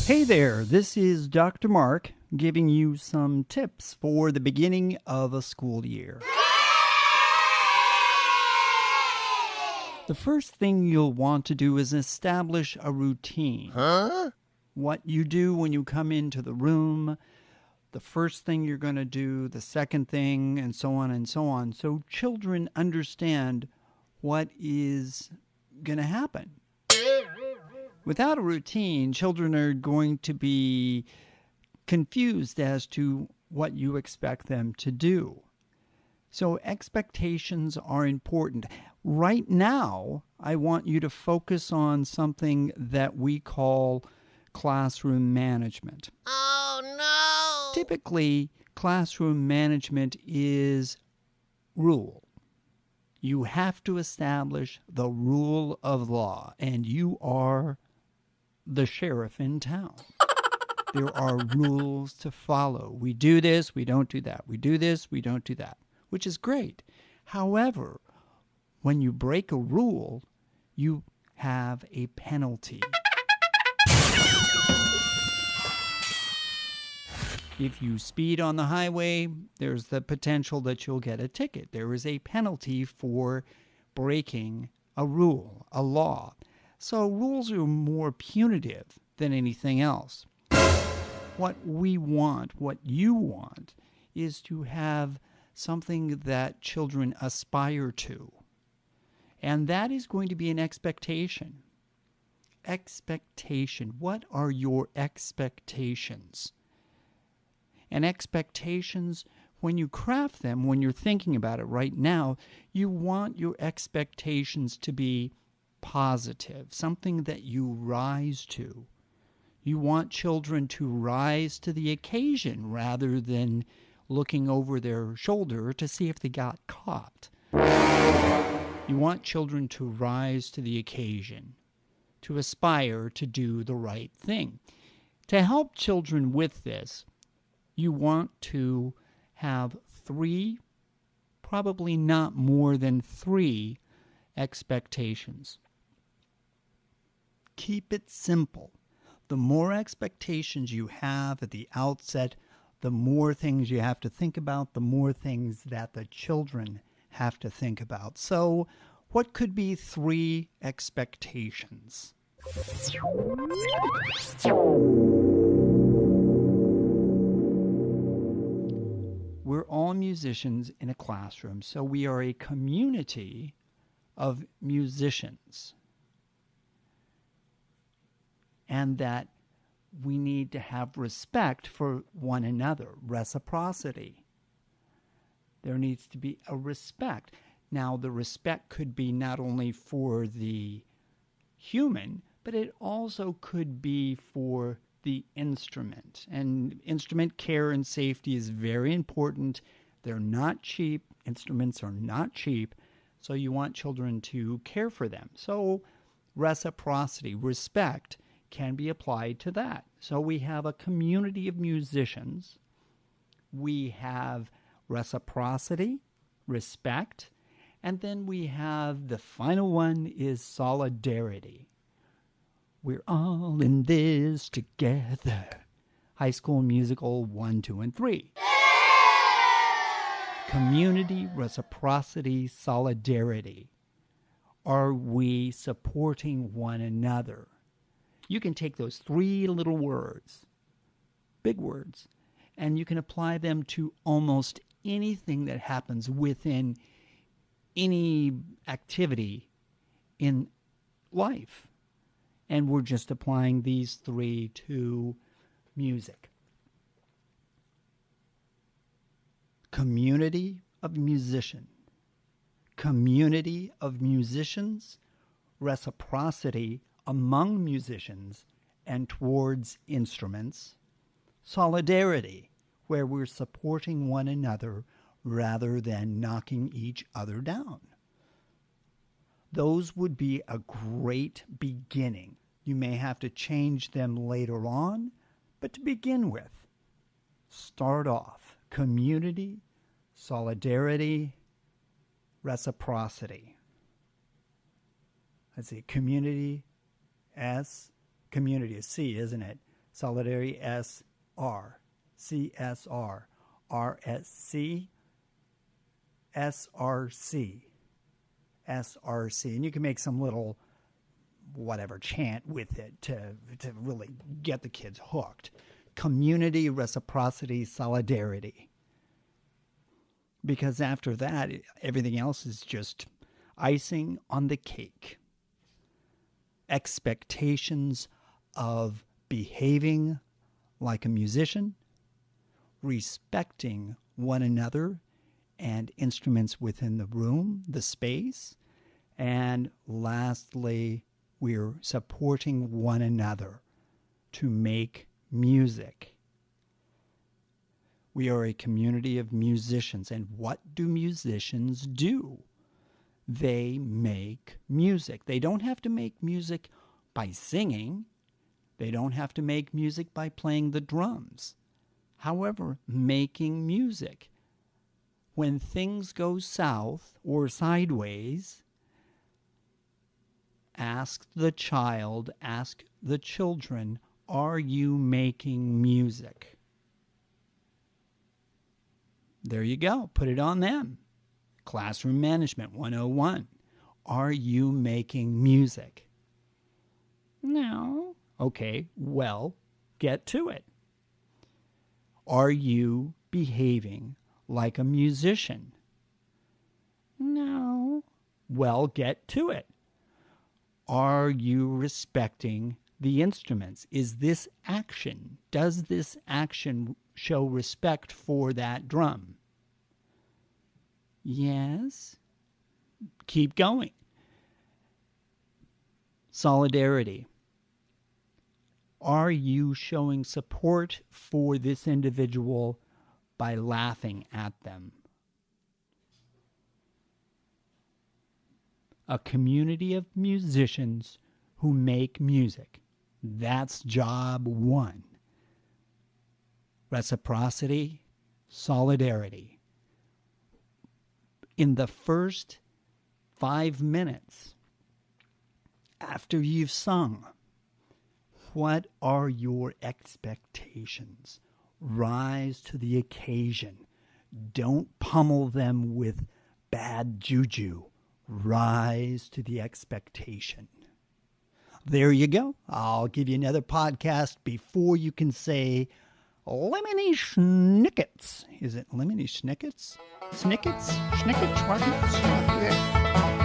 Hey there, this is Dr. Mark giving you some tips for the beginning of a school year. The first thing you'll want to do is establish a routine. What you do when you come into the room, the first thing you're going to do, the second thing, and so on and so on. So children understand what is going to happen. Without a routine, children are going to be confused as to what you expect them to do. So expectations are important. Right now, I want you to focus on something that we call classroom management. Oh, no! Typically, classroom management is rule. You have to establish the rule of law, and you are the sheriff in town. There are rules to follow. We do this, we don't do that. We do this, we don't do that, which is great. However, when you break a rule, you have a penalty. If you speed on the highway, there's the potential that you'll get a ticket. There is a penalty for breaking a rule, a law. So rules are more punitive than anything else. What we want, what you want, is to have something that children aspire to. And that is going to be an expectation. Expectation. What are your expectations? And expectations, when you craft them, when you're thinking about it right now, you want your expectations to be positive, something that you rise to. You want children to rise to the occasion rather than looking over their shoulder to see if they got caught. You want children to rise to the occasion, to aspire to do the right thing. To help children with this, you want to have 3, probably not more than 3 expectations. Keep it simple. The more expectations you have at the outset, the more things you have to think about, the more things that the children have to think about. So, what could be 3 expectations? We're all musicians in a classroom, so we are a community of musicians. And that we need to have respect for one another, reciprocity. There needs to be a respect. Now, the respect could be not only for the human, but it also could be for the instrument. And instrument care and safety is very important. They're not cheap. Instruments are not cheap. So you want children to care for them. So reciprocity, respect, can be applied to that. So we have a community of musicians. We have reciprocity, respect, and then we have the final one is solidarity. We're all in this together. High School Musical 1, 2, and 3. Community, reciprocity, solidarity. Are we supporting one another? You can take those 3 little words, big words, and you can apply them to almost anything that happens within any activity in life. And we're just applying these 3 to music. Community of musicians. Community of musicians, reciprocity among musicians and towards instruments, solidarity, where we're supporting one another rather than knocking each other down. Those would be a great beginning. You may have to change them later on, but to begin with, start off community, solidarity, reciprocity. Let's see, community, S, community is C, isn't it? Solidarity, SR, CSR, RSC, SRC, SRC. And you can make some little whatever chant with it to really get the kids hooked. Community, reciprocity, solidarity. Because after that, everything else is just icing on the cake. Expectations of behaving like a musician, respecting one another and instruments within the room, the space, and lastly, we're supporting one another to make music. We are a community of musicians, and what do musicians do? They make music. They don't have to make music by singing. They don't have to make music by playing the drums. However, making music. When things go south or sideways, ask the child, ask the children, are you making music? There you go. Put it on them. Classroom Management 101. Are you making music? No. Okay, well, get to it. Are you behaving like a musician? No. Well, get to it. Are you respecting the instruments? Is this action? Does this action show respect for that drum? Yes. Keep going. Solidarity. Are you showing support for this individual by laughing at them? A community of musicians who make music. That's job one. Reciprocity, solidarity. In the first 5 minutes after you've sung, what are your expectations? Rise to the occasion. Don't pummel them with bad juju. Rise to the expectation. There you go. I'll give you another podcast before you can say Lemony Snickets. Is it Lemony Snickets? Snickets? Schnickets? Schwackets?